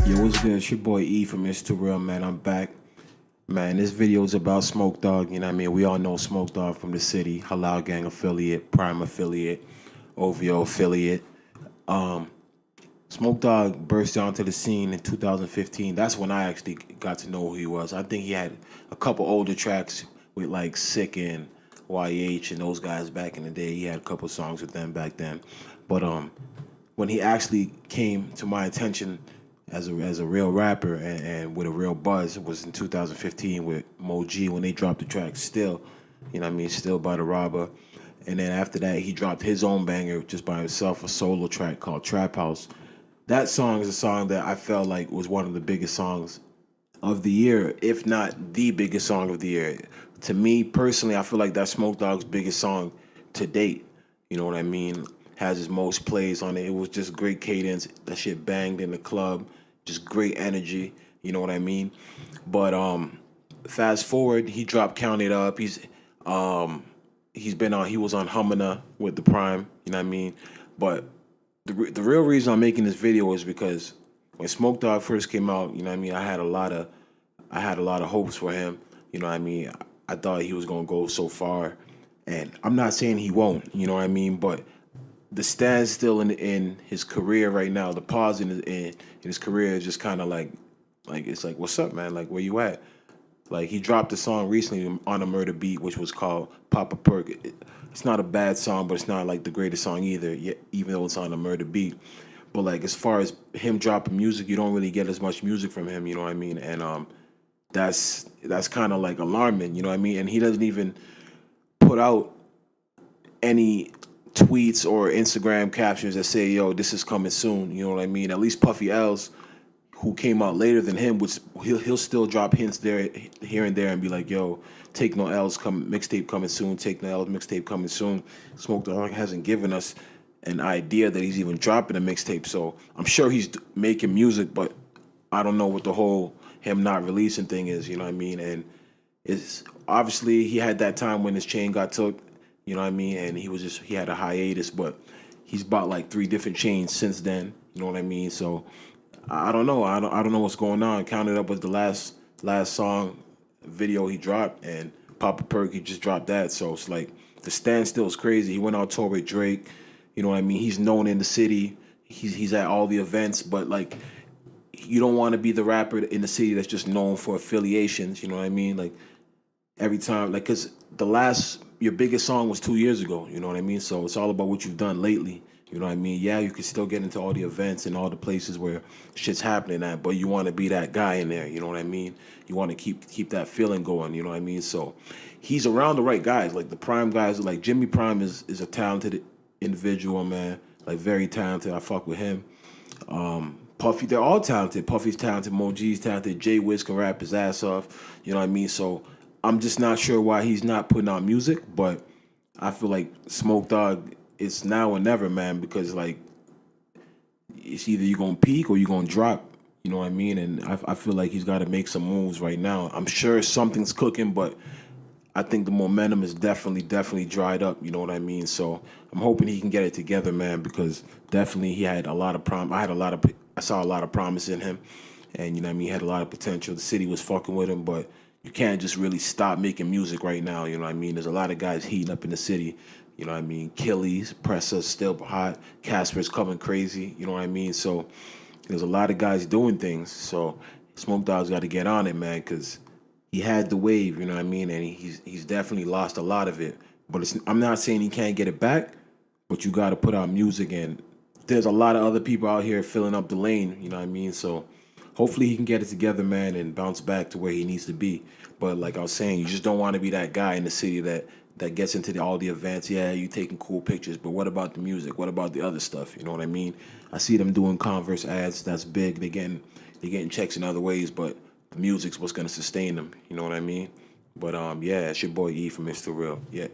Yo, what's good? It's your boy E from Mr. Real, man. I'm back. Man, this video is about Smoke Dawg. You know what I mean? We all know Smoke Dawg from the city, Halal Gang affiliate, Prime affiliate, OVO affiliate. Smoke Dawg burst onto the scene in 2015. That's when I actually got to know who he was. I think he had a couple older tracks with like Sick and YH and those guys back in the day. He had a couple songs with them back then. But when he actually came to my attention as a real rapper and with a real buzz, it was in 2015 with Mo G when they dropped the track Still, you know what I mean, Still by the Robber. And then after that, he dropped his own banger just by himself, a solo track called Trap House. That song is a song that I felt like was one of the biggest songs of the year, if not the biggest song of the year. To me personally, I feel like that's Smoke Dogg's biggest song to date. You know what I mean? Has his most plays on it. It was just great cadence. That shit banged in the club. Just great energy. You know what I mean? But fast forward, he dropped Count It Up. He was on Humana with the Prime. You know what I mean? But the real reason I'm making this video is because when Smoke Dogg first came out, you know what I mean, I had a lot of hopes for him. You know what I mean? I thought he was gonna go so far. And I'm not saying he won't, you know what I mean, but the standstill in his career right now, the pause in his career is just kind of like it's like, what's up, man? Like, where you at? Like, he dropped a song recently on a murder beat, which was called Papa Perk. It's not a bad song, but it's not like the greatest song either, yet, even though it's on a murder beat. But like, as far as him dropping music, you don't really get as much music from him, you know what I mean? And that's kind of like alarming, you know what I mean? And he doesn't even put out any tweets or Instagram captions that say, "Yo, this is coming soon." You know what I mean? At least Puffy L's, who came out later than him, which he'll still drop hints there, here and there, and be like, "Yo, take no L's, come mixtape coming soon. Take no L's, mixtape coming soon." Smoke Dogg hasn't given us an idea that he's even dropping a mixtape, so I'm sure he's making music, but I don't know what the whole him not releasing thing is. You know what I mean? And it's obviously he had that time when his chain got took, you know what I mean, and he had a hiatus, but he's bought like three different chains since then, you know what I mean? So I don't know. I don't know what's going on. Count It Up was the last song video he dropped, and Papa Perk he just dropped that. So it's like the standstill is crazy. He went on tour with Drake, you know what I mean? He's known in the city. He's at all the events, but like you don't want to be the rapper in the city that's just known for affiliations, you know what I mean? Like every time, like, cause your biggest song was 2 years ago, you know what I mean? So it's all about what you've done lately, you know what I mean? Yeah, you can still get into all the events and all the places where shit's happening at, but you want to be that guy in there, you know what I mean? You want to keep that feeling going, you know what I mean? So he's around the right guys, like the Prime guys, like Jimmy Prime is a talented individual, man, like very talented. I fuck with him. Puffy, they're all talented. Puffy's talented, Mo G's talented, Jay Wiz can rap his ass off, you know what I mean? So I'm just not sure why he's not putting out music, but I feel like Smoke Dogg, it's now or never, man, because like it's either you're gonna peak or you're gonna drop, you know what I mean? And I feel like he's got to make some moves right now. I'm sure something's cooking, but I think the momentum is definitely dried up. You know what I mean? So I'm hoping he can get it together, man, because definitely he had a lot of I saw a lot of promise in him, and you know what I mean. He had a lot of potential. The city was fucking with him, but you can't just really stop making music right now. You know what I mean? There's a lot of guys heating up in the city. You know what I mean? Killy's, Presser's still hot. Casper's coming crazy. You know what I mean? So there's a lot of guys doing things. So Smoke Dogg's got to get on it, man, because he had the wave, you know what I mean, and he's definitely lost a lot of it. But I'm not saying he can't get it back, but you got to put out music, and there's a lot of other people out here filling up the lane, you know what I mean. So hopefully he can get it together, man, and bounce back to where he needs to be. But like I was saying, you just don't want to be that guy in the city that gets into all the events. Yeah, you taking cool pictures, but what about the music? What about the other stuff? You know what I mean? I see them doing Converse ads. That's big. They're getting checks in other ways, but the music's what's gonna sustain them. You know what I mean? But yeah, it's your boy E from Mr. Real. Yeah.